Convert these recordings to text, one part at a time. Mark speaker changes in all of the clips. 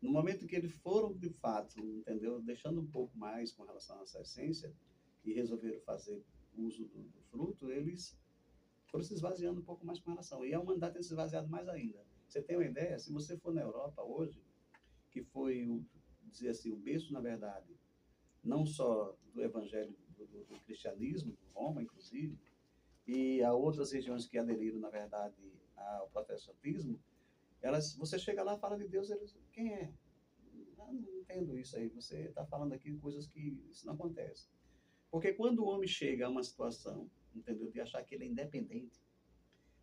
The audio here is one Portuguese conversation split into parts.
Speaker 1: No momento que eles foram, de fato, entendeu? Deixando um pouco mais com relação a essa essência e resolveram fazer uso do fruto, eles foram se esvaziando um pouco mais com relação. E a humanidade tem se esvaziado mais ainda. Você tem uma ideia? Se você for na Europa hoje, que foi, dizer assim, o berço, na verdade, não só do evangelho, do cristianismo, de Roma, inclusive, e a outras regiões que aderiram, na verdade, ao protestantismo, você chega lá, fala de Deus, eles, quem é? Eu não entendo isso aí. Você está falando aqui coisas que isso não acontece. Porque quando o homem chega a uma situação, entendeu, de achar que ele é independente,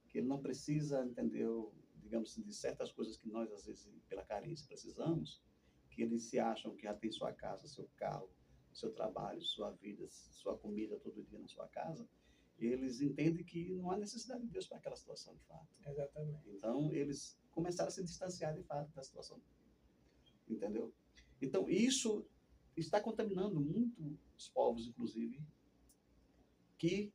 Speaker 1: que ele não precisa, entendeu, digamos assim, de certas coisas que nós, às vezes, pela carência, precisamos, que eles se acham que já tem sua casa, seu carro, seu trabalho, sua vida, sua comida todo dia na sua casa, eles entendem que não há necessidade de Deus para aquela situação, de fato.
Speaker 2: Exatamente.
Speaker 1: Então, eles começaram a se distanciar, de fato, da situação. Entendeu? Então, isso está contaminando muito os povos, inclusive, que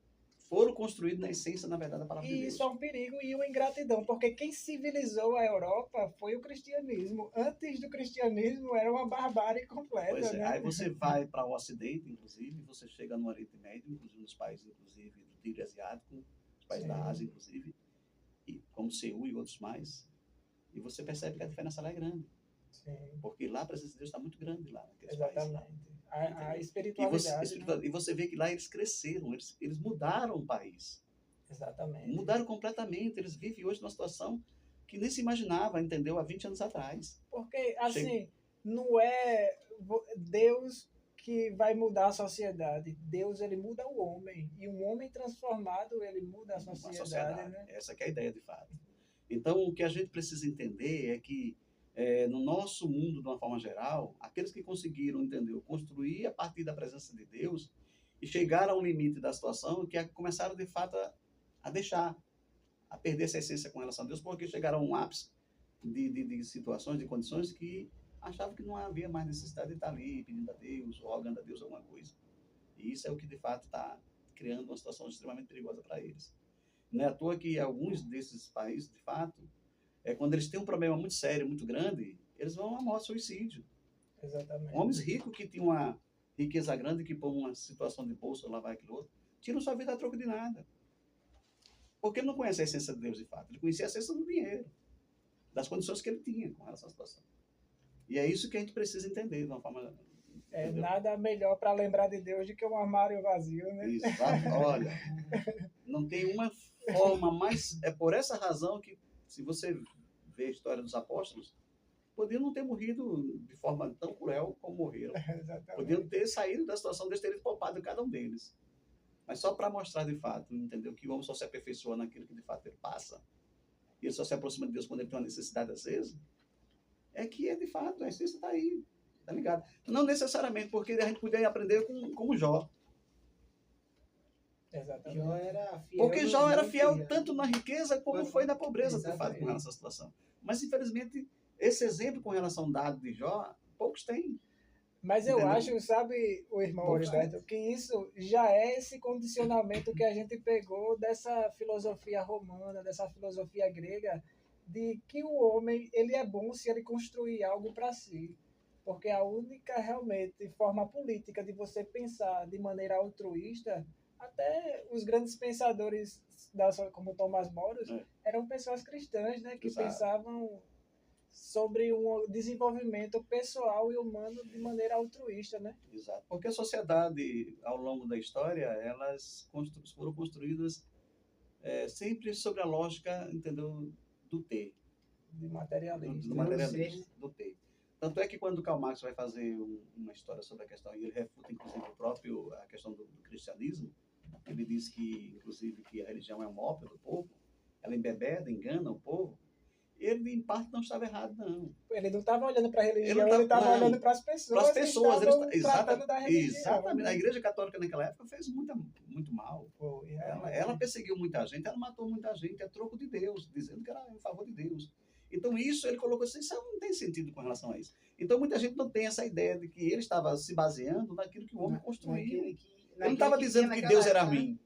Speaker 1: foram construídos na essência, na verdade, da palavra de
Speaker 2: E
Speaker 1: Deus.
Speaker 2: isso é um perigo e uma ingratidão, porque quem civilizou a Europa foi o cristianismo. Antes do cristianismo era uma barbárie completa,
Speaker 1: Pois é.
Speaker 2: né?
Speaker 1: Aí você vai para o Ocidente, inclusive, você chega no Oriente Médio, inclusive nos países, inclusive, do Tigre Asiático, os países da Ásia, inclusive, e como Seul e outros mais, e você percebe que a diferença lá é grande.
Speaker 2: Sim.
Speaker 1: Porque lá a presença de Deus está muito grande lá naqueles países.
Speaker 2: Exatamente. A
Speaker 1: E
Speaker 2: espiritualidade.
Speaker 1: e você vê que lá eles cresceram, eles mudaram o país.
Speaker 2: Exatamente.
Speaker 1: Mudaram completamente. Eles vivem hoje numa situação que nem se imaginava, entendeu? Há 20 anos atrás.
Speaker 2: Porque, assim, não é Deus que vai mudar a sociedade. Deus, ele muda o homem. E um homem transformado, ele muda a sociedade, né?
Speaker 1: Essa que é a ideia, de fato. Então, o que a gente precisa entender é que, no nosso mundo, de uma forma geral, aqueles que conseguiram, entendeu, construir a partir da presença de Deus e chegaram ao limite da situação, que começaram, de fato, a deixar, a perder essa essência com relação a Deus, porque chegaram a um ápice de situações, de condições que achavam que não havia mais necessidade de estar ali pedindo a Deus, ou rogando a Deus alguma coisa. E isso é o que, de fato, está criando uma situação extremamente perigosa para eles. Não é à toa que alguns desses países, de fato, quando eles têm um problema muito sério, muito grande, eles vão à morte, suicídio.
Speaker 2: Exatamente.
Speaker 1: Homens ricos que tinham uma riqueza grande, que por uma situação de bolsa, lá vai aquilo outro, tiram sua vida a troco de nada. Porque ele não conhece a essência de Deus, de fato. Ele conhecia a essência do dinheiro, das condições que ele tinha com relação à situação. E é isso que a gente precisa entender de uma forma...
Speaker 2: Nada melhor para lembrar de Deus do que um armário vazio, né?
Speaker 1: Exato. Olha, não tem uma forma mais... É por essa razão que, se você vê a história dos apóstolos, podiam não ter morrido de forma tão cruel como morreram. Podiam ter saído da situação deles, terem poupado cada um deles. Mas só para mostrar, de fato, entendeu? Que o homem só se aperfeiçoa naquilo que, de fato, ele passa. E ele só se aproxima de Deus quando ele tem uma necessidade, às vezes. É que, de fato, a essência está aí. Tá ligado? Não necessariamente, porque a gente podia aprender com o Jó.
Speaker 2: Exatamente.
Speaker 3: Jó era fiel.
Speaker 1: Porque Jó era fiel tanto na riqueza como foi na pobreza, de fato, com relação à situação. Mas, infelizmente, esse exemplo com relação ao dado de Jó, poucos têm.
Speaker 2: Mas eu acho, sabe, o irmão Oriberto, que isso já é esse condicionamento que a gente pegou dessa filosofia romana, dessa filosofia grega, de que o homem ele é bom se ele construir algo para si. Porque a única, realmente, forma política de você pensar de maneira altruísta, até os grandes pensadores, como Tomás Moro, eram pessoas cristãs, né, que pensavam sobre um desenvolvimento pessoal e humano de maneira altruísta, né?
Speaker 1: Exato. Porque a sociedade, ao longo da história, elas foram construídas sempre sobre a lógica, entendeu, do ter.
Speaker 2: De materialismo.
Speaker 1: Do materialismo, do ter. Tanto é que quando Karl Marx vai fazer uma história sobre a questão, e ele refuta, inclusive, a questão do cristianismo, ele diz que, inclusive, que a religião é um ópio do povo, ela embebeda, engana o povo. Ele, em parte, não estava errado, não.
Speaker 2: Ele não estava olhando para a religião, ele estava olhando para as pessoas.
Speaker 1: Para as pessoas,
Speaker 2: ele tratando da religião.
Speaker 1: Exatamente. A Igreja Católica, naquela época, fez muito mal. Ela perseguiu muita gente, ela matou muita gente a troco de Deus, dizendo que era em favor de Deus. Então, isso, ele colocou assim, isso não tem sentido com relação a isso. Então, muita gente não tem essa ideia de que ele estava se baseando naquilo que o homem construía. Ele não estava dizendo que Deus era ruim.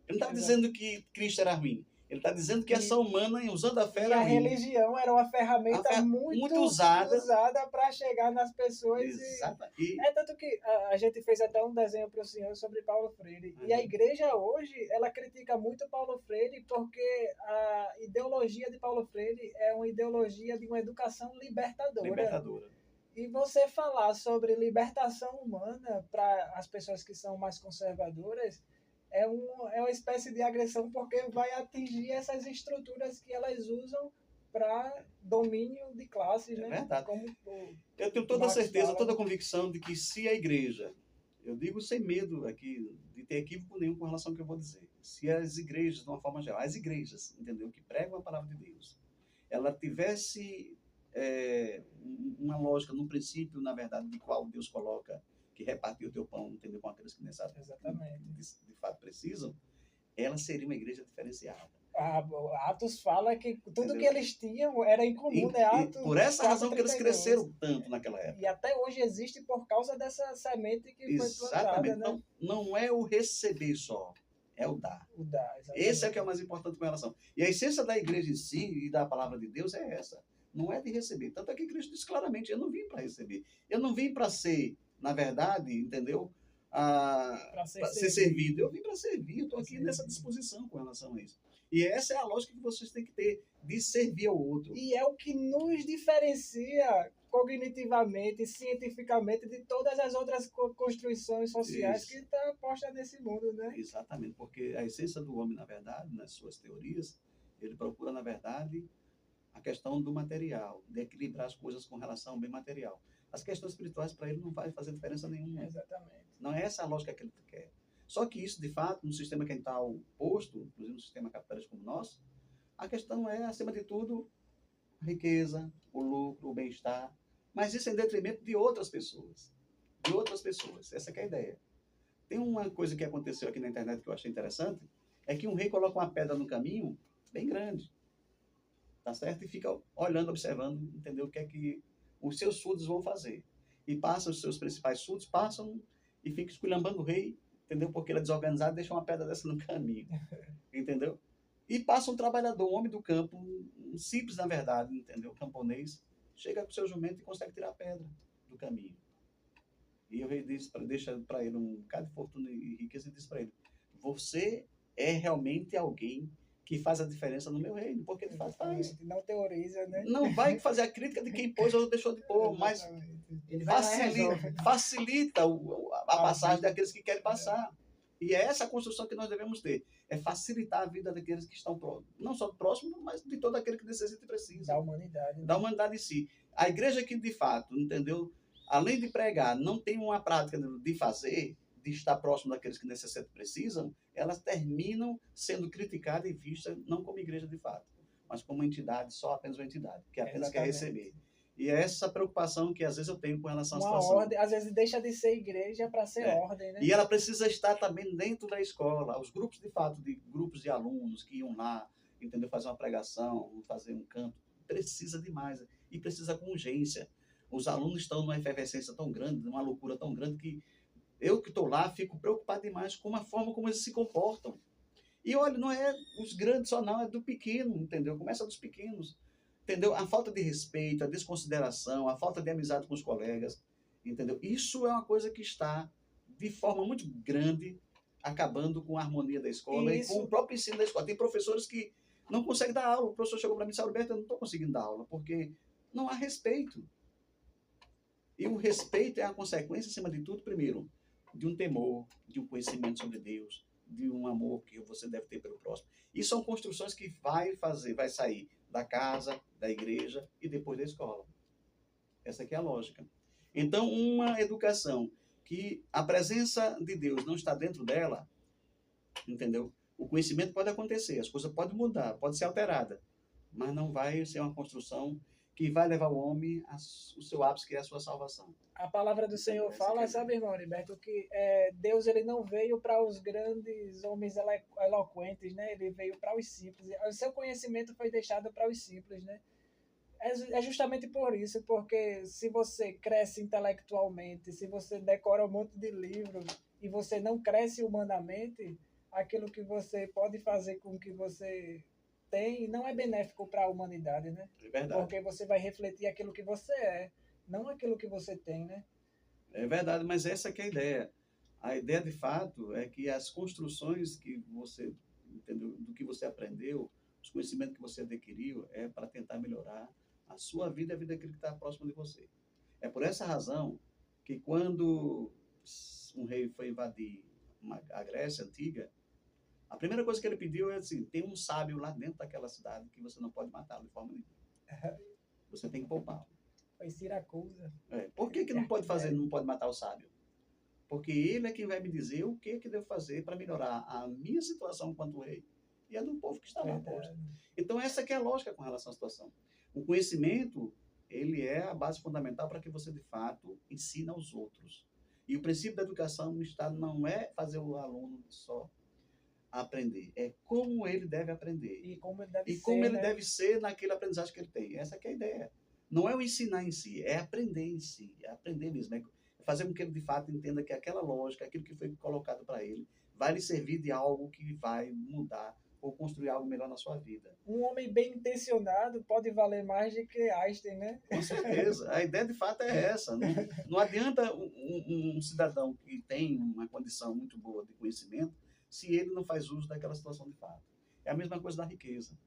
Speaker 1: Ele não estava dizendo que Cristo era ruim. Ele está dizendo que a ação humana, usando a fé,
Speaker 2: e a religião era uma ferramenta muito usada para chegar nas pessoas.
Speaker 1: Exato.
Speaker 2: É tanto que a gente fez até um desenho para o senhor sobre Paulo Freire. E a igreja hoje, ela critica muito Paulo Freire porque a ideologia de Paulo Freire é uma ideologia de uma educação libertadora. E você falar sobre libertação humana para as pessoas que são mais conservadoras é uma espécie de agressão, porque vai atingir essas estruturas que elas usam para domínio de classes, né?
Speaker 1: Verdade.
Speaker 2: Como
Speaker 1: eu tenho toda a certeza, toda a convicção de que se a igreja, eu digo sem medo aqui de ter equívoco nenhum com relação ao que eu vou dizer, se as igrejas, de uma forma geral, as igrejas, entendeu, que pregam a palavra de Deus, ela tivesse uma lógica, num princípio, na verdade, de qual Deus coloca, que repartiu o teu pão, entendeu, com aqueles que de fato precisam, ela seria uma igreja diferenciada.
Speaker 2: Atos fala que tudo entendeu? Que eles tinham era em comum, né? Atos,
Speaker 1: por essa razão que eles cresceram tanto naquela época.
Speaker 2: E até hoje existe por causa dessa semente que foi plantada.
Speaker 1: Então, não é o receber só, é o dar.
Speaker 2: O dar,
Speaker 1: esse é o que é o mais importante com relação. E a essência da igreja em si e da palavra de Deus é essa. Não é de receber. Tanto é que Cristo diz claramente, eu não vim para receber. Eu não vim para ser, na verdade, entendeu? Para ser servido. Eu vim para servir. Eu estou aqui nessa disposição com relação a isso. E essa é a lógica que vocês têm que ter de servir ao outro.
Speaker 2: E é o que nos diferencia cognitivamente e cientificamente de todas as outras construções sociais que estão postas nesse mundo, né?
Speaker 1: Exatamente, porque a essência do homem, na verdade, nas suas teorias, ele procura, na verdade, a questão do material, de equilibrar as coisas com relação ao bem material. As questões espirituais, para ele, não vai fazer diferença nenhuma.
Speaker 2: Exatamente.
Speaker 1: Não é essa a lógica que ele quer. Só que isso, de fato, no sistema que a gente está oposto, inclusive no sistema capitalista como o nosso, a questão é, acima de tudo, a riqueza, o lucro, o bem-estar, mas isso em detrimento de outras pessoas. De outras pessoas. Essa que é a ideia. Tem uma coisa que aconteceu aqui na internet que eu achei interessante, é que um rei coloca uma pedra no caminho bem grande, tá certo? E fica olhando, observando, entendeu? O que é que os seus súditos vão fazer. E passa, os seus principais súditos passam e ficam esculhambando o rei, entendeu? Porque ele é desorganizado e deixa uma pedra dessa no caminho, entendeu? E passa um trabalhador, um homem do campo, um simples, na verdade, entendeu? Camponês, chega com o seu jumento e consegue tirar a pedra do caminho. E o rei deixa para ele um bocado de fortuna e riqueza e diz para ele, você é realmente alguém que faz a diferença no meu reino, porque ele faz.
Speaker 2: Não teoriza, né?
Speaker 1: Não vai fazer a crítica de quem pôs ou deixou de pôr, mas ele facilita a passagem daqueles que querem passar. E é essa a construção que nós devemos ter. É facilitar a vida daqueles que estão próximos. Não só próximos, mas de todo aquele que necessita e precisa.
Speaker 2: Da humanidade.
Speaker 1: Da humanidade em si. A igreja que, de fato, entendeu? Além de pregar, não tem uma prática de fazer, de estar próximo daqueles que necessitam e precisam, elas terminam sendo criticadas e vistas não como igreja de fato, mas como entidade, só apenas uma entidade, que apenas quer receber. E é essa preocupação que às vezes eu tenho com relação à situação.
Speaker 2: Ordem, às vezes deixa de ser igreja para ser ordem, né?
Speaker 1: E ela precisa estar também dentro da escola. Os grupos, de fato, grupos de alunos que iam lá, entendeu, fazer uma pregação, fazer um canto, precisa demais. E precisa com urgência. Os alunos estão numa efervescência tão grande, numa loucura tão grande, que eu que estou lá fico preocupado demais com a forma como eles se comportam. E olha, não é os grandes só não, é do pequeno, entendeu? Começa dos pequenos. Entendeu? A falta de respeito, a desconsideração, a falta de amizade com os colegas, entendeu? Isso é uma coisa que está, de forma muito grande, acabando com a harmonia da escola e com o próprio ensino da escola. Tem professores que não conseguem dar aula. O professor chegou para mim e disse, Alberto, eu não estou conseguindo dar aula, porque não há respeito. E o respeito é a consequência, acima de tudo, primeiro, de um temor, de um conhecimento sobre Deus, de um amor que você deve ter pelo próximo. E são construções que vai sair da casa, da igreja e depois da escola. Essa aqui é a lógica. Então, uma educação que a presença de Deus não está dentro dela, entendeu? O conhecimento pode acontecer, as coisas podem mudar, pode ser alterada, mas não vai ser uma construção que vai levar o homem ao seu ápice, que é a sua salvação.
Speaker 2: A palavra do Senhor fala, sabe, irmão Heriberto, que Deus ele não veio para os grandes homens eloquentes, né? Ele veio para os simples. O seu conhecimento foi deixado para os simples, né? É justamente por isso, porque se você cresce intelectualmente, se você decora um monte de livros e você não cresce humanamente, aquilo que você pode fazer com que você tem não é benéfico para a humanidade, né?
Speaker 1: É verdade.
Speaker 2: Porque você vai refletir aquilo que você é, não aquilo que você tem, né?
Speaker 1: É verdade, mas essa que é a ideia. A ideia, de fato, é que as construções que você, entendeu, do que você aprendeu, os conhecimentos que você adquiriu, é para tentar melhorar a sua vida e a vida daquele que está próximo de você. É por essa razão que quando um rei foi invadir a Grécia antiga, a primeira coisa que ele pediu é assim, tem um sábio lá dentro daquela cidade que você não pode matá-lo de forma nenhuma. Você tem que poupá-lo.
Speaker 2: Foi Siracusa.
Speaker 1: Por que não pode fazer, não pode matar o sábio? Porque ele é quem vai me dizer o que devo fazer para melhorar a minha situação enquanto rei e a do povo que está lá posto. Então, essa que é a lógica com relação à situação. O conhecimento, ele é a base fundamental para que você, de fato, ensine aos outros. E o princípio da educação no Estado não é fazer o aluno só aprender, é como ele deve aprender.
Speaker 2: E como ele deve
Speaker 1: e
Speaker 2: ser,
Speaker 1: como ele
Speaker 2: né?
Speaker 1: deve ser naquele aprendizagem que ele tem. Essa que é a ideia. Não é o ensinar em si, é aprender em si, é aprender mesmo. É fazer com que ele, de fato, entenda que aquela lógica, aquilo que foi colocado para ele, vai lhe servir de algo que vai mudar ou construir algo melhor na sua vida.
Speaker 2: Um homem bem intencionado pode valer mais do que Einstein, né?
Speaker 1: Com certeza. A ideia, de fato, é essa. Não adianta um cidadão que tem uma condição muito boa de conhecimento se ele não faz uso daquela situação de fato. É a mesma coisa da riqueza.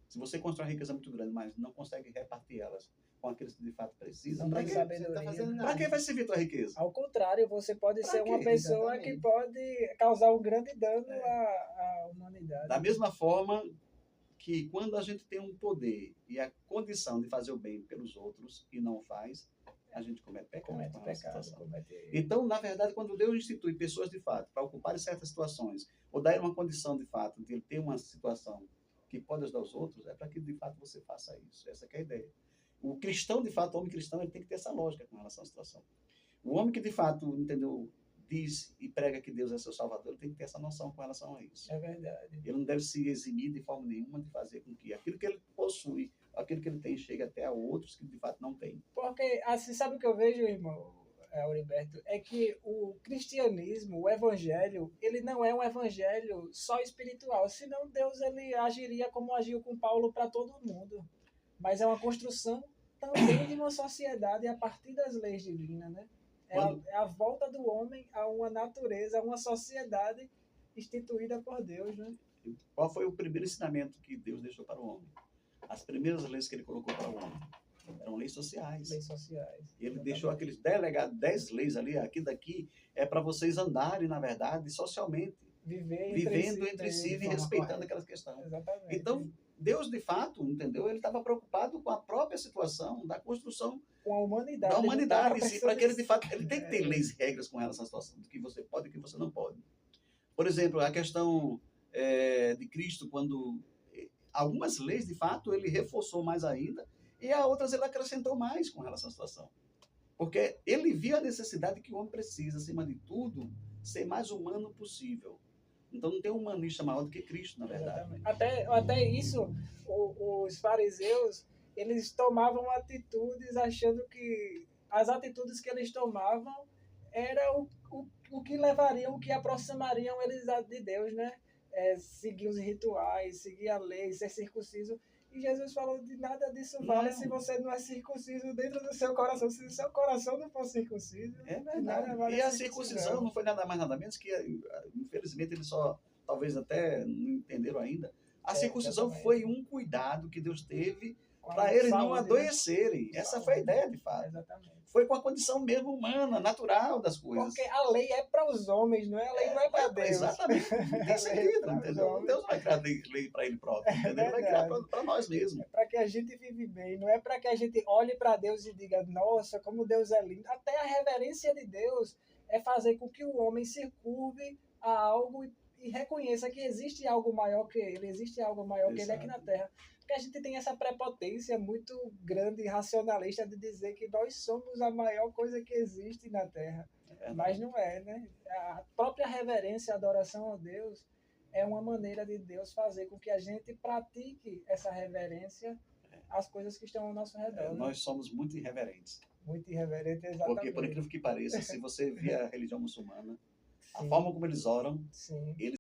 Speaker 1: Se você constrói uma riqueza muito grande, mas não consegue repartir elas com aqueles que de fato precisam, para que vai servir a tua riqueza?
Speaker 2: Ao contrário, você pode ser uma
Speaker 1: quê?
Speaker 2: pessoa que pode causar um grande dano à humanidade.
Speaker 1: Da mesma forma que quando a gente tem um poder e a condição de fazer o bem pelos outros e não faz, a gente comete pecado. Então, na verdade, quando Deus institui pessoas de fato para ocuparem certas situações ou dar uma condição de fato de ele ter uma situação que pode ajudar os outros, é para que de fato você faça isso. Essa que é a ideia. O cristão, de fato, o homem cristão, ele tem que ter essa lógica com relação à situação. O homem que de fato, entendeu, diz e prega que Deus é seu Salvador, ele tem que ter essa noção com relação a isso.
Speaker 2: É verdade.
Speaker 1: Ele não deve se eximir de forma nenhuma de fazer com que aquilo que ele possui, aquilo que ele tem, chegue até a outros que de fato não têm.
Speaker 2: Porque, assim, sabe o que eu vejo, irmão Auriberto? É que o cristianismo, o evangelho, ele não é um evangelho só espiritual, senão Deus ele agiria como agiu com Paulo para todo mundo. Mas é uma construção também de uma sociedade a partir das leis divinas, né? É a volta do homem a uma natureza, a uma sociedade instituída por Deus, né?
Speaker 1: Qual foi o primeiro ensinamento que Deus deixou para o homem? As primeiras leis que ele colocou para o homem eram leis sociais.
Speaker 2: Leis sociais.
Speaker 1: E ele deixou aqueles 10 leis ali, aqui daqui, é para vocês andarem, na verdade, socialmente. Vivendo entre si e respeitando aquelas questões.
Speaker 2: Exatamente.
Speaker 1: Então, Deus, de fato, entendeu? Ele estava preocupado com a própria situação da construção
Speaker 2: com a humanidade.
Speaker 1: Da humanidade em si, para que ele, de fato, ele tem que ter leis e regras com relação à situação, do que você pode e do que você não pode. Por exemplo, a questão de Cristo, quando algumas leis, de fato, ele reforçou mais ainda, e a outras ele acrescentou mais com relação à situação. Porque ele via a necessidade que o homem precisa, acima de tudo, ser mais humano possível. Então não tem um humanista maior do que Cristo, na verdade.
Speaker 2: Até isso, os fariseus, eles tomavam atitudes achando que as atitudes que eles tomavam era o que levariam, o que aproximariam eles de Deus, né? Seguir os rituais, seguir a lei, ser circunciso. E Jesus falou de nada disso vale se você não é circunciso dentro do seu coração. Se o seu coração não for circunciso,
Speaker 1: é verdade. Vale e a circuncisão não foi nada mais, nada menos que, infelizmente, eles só, talvez até não entenderam ainda. A circuncisão foi um cuidado que Deus teve para eles não adoecerem. Essa foi a ideia, de fato.
Speaker 2: Exatamente.
Speaker 1: Foi com a condição mesmo humana, natural das coisas.
Speaker 2: Porque a lei é para os homens, não é? A lei não é para Deus.
Speaker 1: Exatamente. Não tem sentido, entendeu? Deus não vai criar lei para ele próprio, entendeu? Ele vai criar para nós mesmos.
Speaker 2: É para que a gente vive bem, não é para que a gente olhe para Deus e diga, nossa, como Deus é lindo. Até a reverência de Deus é fazer com que o homem se curve a algo e reconheça que existe algo maior que ele, existe algo maior que ele aqui na Terra. Porque a gente tem essa prepotência muito grande e racionalista de dizer que nós somos a maior coisa que existe na Terra. Mas não é, né? A própria reverência, a adoração a Deus é uma maneira de Deus fazer com que a gente pratique essa reverência às coisas que estão ao nosso redor.
Speaker 1: Nós somos muito irreverentes.
Speaker 2: Muito irreverente, exatamente.
Speaker 1: Porque, por incrível que pareça, se você vê a religião muçulmana, a forma como eles oram, eles